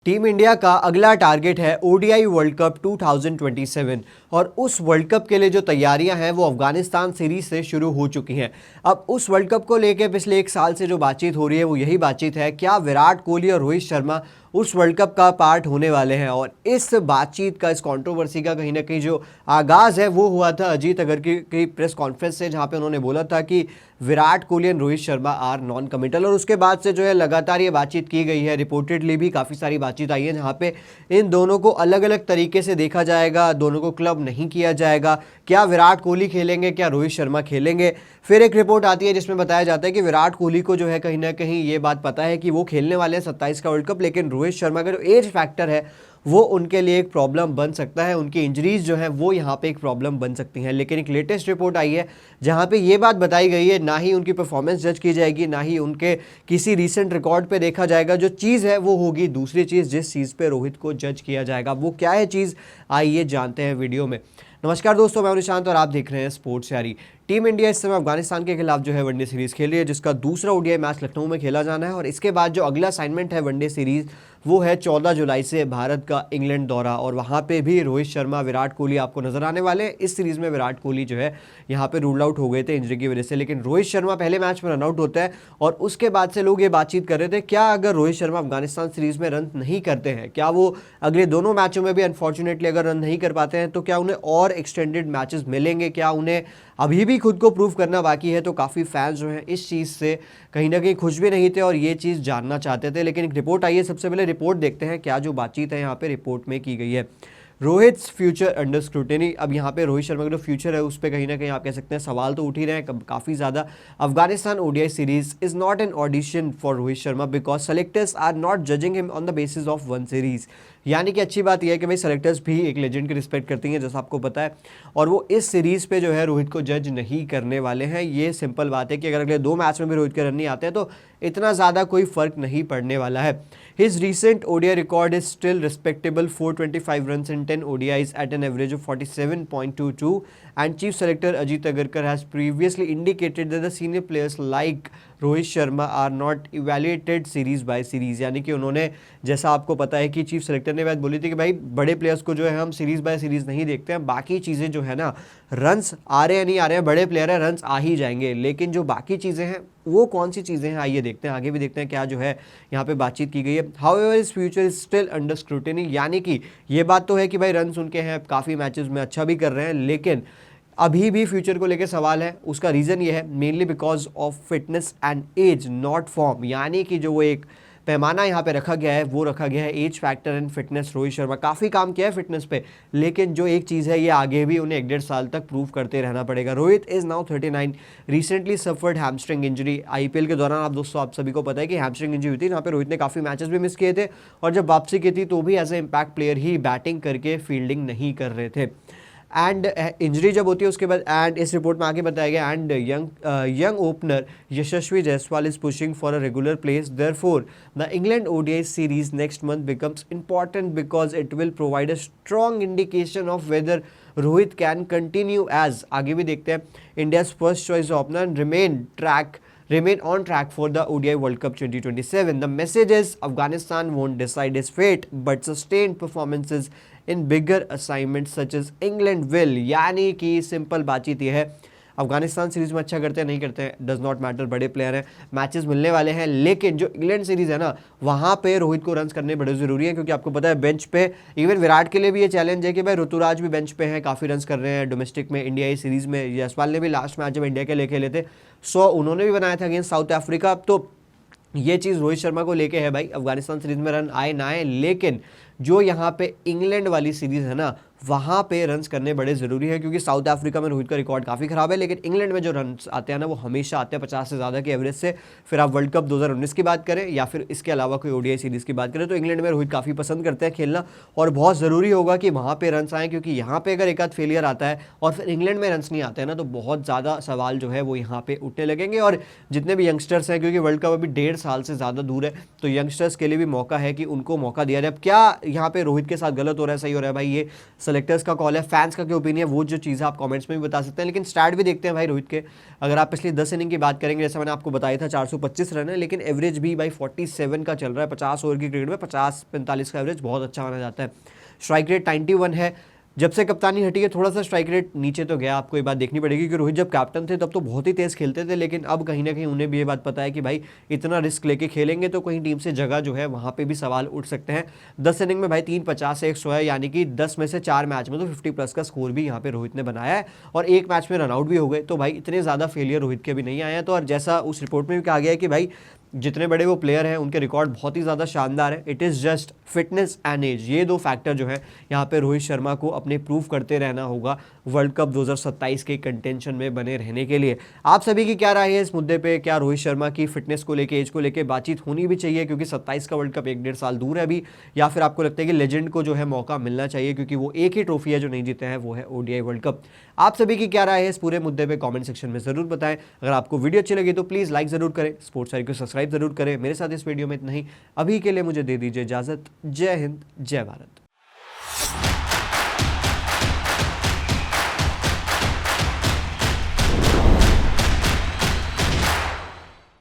Team India का अगला target है ओडीआई वर्ल्ड कप 2027 और उस वर्ल्ड कप के लिए जो तैयारियां हैं वो अफगानिस्तान सीरीज से शुरू हो चुकी हैं। अब उस वर्ल्ड कप को लेकर पिछले एक साल से जो बातचीत हो रही है वो यही बातचीत है, क्या विराट कोहली और रोहित शर्मा उस वर्ल्ड कप का पार्ट होने वाले हैं। और इस बातचीत का, इस कंट्रोवर्सी का कहीं ना कहीं जो आगाज़ है वो हुआ था अजीत अगर की प्रेस कॉन्फ्रेंस से, जहां पे उन्होंने बोला था कि विराट कोहली और Rohit Sharma are noncommittal. और उसके बाद से जो है लगातार ये बातचीत की गई है, रिपोर्टेडली भी काफ़ी सारी बातचीत आई है जहाँ पे इन दोनों को अलग अलग तरीके से देखा जाएगा, दोनों को क्लब नहीं किया जाएगा। क्या विराट कोहली खेलेंगे, क्या रोहित शर्मा खेलेंगे। फिर एक रिपोर्ट आती है जिसमें बताया जाता है कि विराट कोहली को जो है कहीं ना कहीं ये बात पता है कि वो खेलने वाले हैं 27 का वर्ल्ड कप, लेकिन रोहित शर्मा का जो एज फैक्टर है वो उनके लिए एक प्रॉब्लम बन सकता है, उनकी इंजरीज जो है वो यहाँ पे एक प्रॉब्लम बन सकती हैं। लेकिन एक लेटेस्ट रिपोर्ट आई है जहाँ पे ये बात बताई गई है, ना ही उनकी परफॉर्मेंस जज की जाएगी, ना ही उनके किसी रीसेंट रिकॉर्ड पे देखा जाएगा। जो चीज़ है वो होगी दूसरी चीज़, जिस चीज़ पे रोहित को जज किया जाएगा। वो क्या है चीज़, आइए जानते हैं वीडियो में। नमस्कार दोस्तों, मैं निशांत और आप देख रहे हैं स्पोर्ट्स यारी। टीम इंडिया इस समय अफगानिस्तान के खिलाफ जो है वनडे सीरीज खेल रही है, जिसका दूसरा ओडीआई मैच लखनऊ में खेला जाना है। और इसके बाद जो अगला असाइनमेंट है वनडे सीरीज वो है 14 जुलाई से भारत का इंग्लैंड दौरा, और वहाँ पे भी रोहित शर्मा, विराट कोहली आपको नजर आने वाले हैं। इस सीरीज में विराट कोहली जो है यहाँ पे रूल आउट हो गए थे इंजरी की वजह से, लेकिन रोहित शर्मा पहले मैच में रन आउट होता है। और उसके बाद से लोग ये बातचीत कर रहे थे, क्या अगर रोहित शर्मा अफगानिस्तान सीरीज में रन नहीं करते हैं, क्या वो अगले दोनों मैचों में भी अनफॉर्चुनेटली अगर रन नहीं कर पाते हैं तो क्या उन्हें और एक्सटेंडेड मैचेस मिलेंगे, क्या उन्हें अभी भी खुद को प्रूव करना बाकी है। तो काफ़ी फैंस जो हैं इस चीज़ से कहीं ना कहीं खुश भी नहीं थे और ये चीज़ जानना चाहते थे। लेकिन एक रिपोर्ट आई है, सबसे पहले रिपोर्ट देखते हैं क्या जो बातचीत है यहाँ पे रिपोर्ट में की गई है। रोहित्स फ्यूचर अंडर स्क्रूटिनी। अब यहाँ पे रोहित शर्मा का जो फ्यूचर है उस पर कहीं ना कहीं आप कह सकते हैं सवाल तो उठ ही रहे हैं काफ़ी ज़्यादा। Afghanistan ODI series is not an audition for Rohit Sharma because selectors are not judging him on the basis of one series. यानी कि अच्छी बात यह है कि भाई सेलेक्टर्स भी एक लेजेंड की रिस्पेक्ट करती हैं जैसा आपको पता है, और वो इस सीरीज़ पे जो है रोहित को जज नहीं करने वाले हैं। ये सिंपल बात है कि अगर अगले दो मैच में भी रोहित के रन नहीं आते हैं तो इतना ज़्यादा कोई फ़र्क नहीं पड़ने वाला है। His recent ODI record is still respectable, 425 run in 10 ODIs at an average of 47.22, and Chief Selector Ajit Agarkar has previously indicated that the senior players like Rohit Sharma are not evaluated series by series. यानी कि उन्होंने, जैसा आपको पता है कि chief selector ने बात बोली थी कि भाई बड़े प्लेयर्स को जो है हम सीरीज बाय सीरीज नहीं देखते हैं, बाकी चीज़ें जो है ना, रन्स आ रहे हैं नहीं आ रहे हैं, बड़े प्लेयर हैं रन्स आ ही जाएंगे, लेकिन जो बाकी चीज़ें हैं वो कौन सी चीज़ें हैं आइए देखते हैं, आगे भी देखते हैं क्या जो है यहाँ पे बातचीत की गई है। However his future is still under scrutiny. यानी कि ये बात तो है कि भाई रन्स उनके हैं, काफ़ी मैचेस में अच्छा भी कर रहे हैं, लेकिन अभी भी फ्यूचर को लेकर सवाल है। उसका रीज़न ये है mainly because of fitness and age not form. यानी कि जो वो एक पैमाना यहाँ पे रखा गया है वो रखा गया है age factor and fitness. Rohit Sharma काफ़ी काम किया है फिटनेस पे, लेकिन जो एक चीज़ है ये आगे भी उन्हें 1.5 साल तक प्रूव करते रहना पड़ेगा। Rohit is now 39, recently suffered hamstring injury. IPL के दौरान आप सभी को पता है कि हैमस्ट्रिंग इंजरी हुई थी, जहाँ पे रोहित ने काफ़ी मैचेस भी मिस किए थे, और जब वापसी की थी तो भी एज ए इम्पैक्ट प्लेयर ही बैटिंग करके फील्डिंग नहीं कर रहे थे। एंड इंजरी जब होती है उसके बाद, एंड इस रिपोर्ट में आगे बताया गया, and young opener Yashasvi Jaiswal is pushing for a regular place, therefore the England ODI series next month becomes important because it will provide a strong indication of whether Rohit can continue as, आगे भी देखते हैं, India's first choice opener remain on track for the ODI World Cup 2027. The message is Afghanistan won't decide his fate, but sustained performances in bigger assignments such as England will. यानी कि simple बातचीत यह है, Afghanistan series में अच्छा करते हैं नहीं करते हैं डज नॉट मैटर, बड़े प्लेयर हैं, मैचेस मिलने वाले हैं, लेकिन जो इंग्लैंड सीरीज है ना वहाँ पे रोहित को रन्स करने बड़े ज़रूरी हैं, क्योंकि आपको पता है बेंच पे इवन विराट के लिए भी ये चैलेंज है कि भाई ऋतुराज भी बेंच पे हैं, काफ़ी रन्स कर रहे हैं डोमेस्टिक में। इंडिया सीरीज़ में जायसवाल ने भी लास्ट मैच जब इंडिया के लिए खेले थे 100 उन्होंने भी बनाया था अगेंस्ट साउथ अफ्रीका। अब तो ये चीज़ रोहित शर्मा को लेके है भाई, अफगानिस्तान सीरीज में रन आए ना आए, लेकिन जो यहाँ पे इंग्लैंड वाली सीरीज है ना वहाँ पे रन्स करने बड़े ज़रूरी है, क्योंकि साउथ अफ्रीका में रोहित का रिकॉर्ड काफ़ी ख़राब है, लेकिन इंग्लैंड में जो रन्स आते हैं ना वो हमेशा आते हैं 50 से ज़्यादा के एवरेज से। फिर आप वर्ल्ड कप 2019 की बात करें या फिर इसके अलावा कोई ओडीआई सीरीज़ की बात करें तो इंग्लैंड में रोहित काफ़ी पसंद करते हैं खेलना, और बहुत ज़रूरी होगा कि वहाँ पर रन्स आएँ, क्योंकि यहाँ पर अगर एक आध फेलियर आता है और फिर इंग्लैंड में रन्स नहीं आते हैं ना तो बहुत ज़्यादा सवाल जो है वो यहाँ पर उठने लगेंगे। और जितने भी यंगस्टर्स हैं, क्योंकि वर्ल्ड कप अभी 1.5 साल से ज़्यादा दूर है, तो यंगस्टर्स के लिए भी मौका है कि उनको मौका दिया जाए। अब क्या यहाँ पे रोहित के साथ गलत हो रहा है, सही हो रहा है, भाई ये सेलेक्टर्स का कॉल है, फैंस का क्या ओपिनियन है, वो जो चीज़ आप कमेंट्स में भी बता सकते हैं। लेकिन स्टार्ट भी देखते हैं भाई रोहित के। अगर आप पिछली 10 इनिंग की बात करेंगे, जैसे मैंने आपको बताया था 425 रन है, लेकिन एवरेज भी भाई 47 का चल रहा है। 50 ओवर की क्रिकेट में 50-45 का एवरेज बहुत अच्छा माना जाता है। स्ट्राइक रेट 91 है। जब से कप्तानी हटी है थोड़ा सा स्ट्राइक रेट नीचे तो गया। आपको ये बात देखनी पड़ेगी कि रोहित जब कैप्टन थे तब तो बहुत ही तेज़ खेलते थे, लेकिन अब कहीं ना कहीं उन्हें भी ये बात पता है कि भाई इतना रिस्क लेके खेलेंगे तो कहीं टीम से जगह जो है वहाँ पे भी सवाल उठ सकते हैं। 10 इनिंग में भाई 350 से 100 है, यानी कि 10 में से 4 मैच में तो 50+ का स्कोर भी यहाँ पे रोहित ने बनाया है, और एक मैच में रनआउट भी हो गए। तो भाई इतने ज़्यादा फेलियर रोहित के भी नहीं आए हैं। तो और जैसा उस रिपोर्ट में भी कहा गया है कि भाई जितने बड़े वो प्लेयर हैं उनके रिकॉर्ड बहुत ही ज़्यादा शानदार है। It is just fitness and age, ये दो फैक्टर जो है यहाँ पे रोहित शर्मा को अपने प्रूव करते रहना होगा वर्ल्ड कप 2027 के कंटेंशन में बने रहने के लिए। आप सभी की क्या राय है इस मुद्दे पे? क्या रोहित शर्मा की फिटनेस को लेके, एज को लेके बातचीत होनी भी चाहिए, क्योंकि 27 का वर्ल्ड कप 1-1.5 साल दूर है अभी, या फिर आपको लगता है कि लेजेंड को जो है मौका मिलना चाहिए, क्योंकि वो एक ही ट्रॉफी है जो नहीं जीते हैं, वो है ओडीआई वर्ल्ड कप। आप सभी की क्या राय है इस पूरे मुद्दे पे? कमेंट सेक्शन में जरूर बताएं। अगर आपको वीडियो अच्छी लगी तो प्लीज़ लाइक ज़रूर करें, स्पोर्ट्स साइड को सब्सक्राइब जरूर करें। मेरे साथ इस वीडियो में इतना ही। अभी के लिए मुझे दे दीजिए इजाज़त। जय हिंद, जय भारत।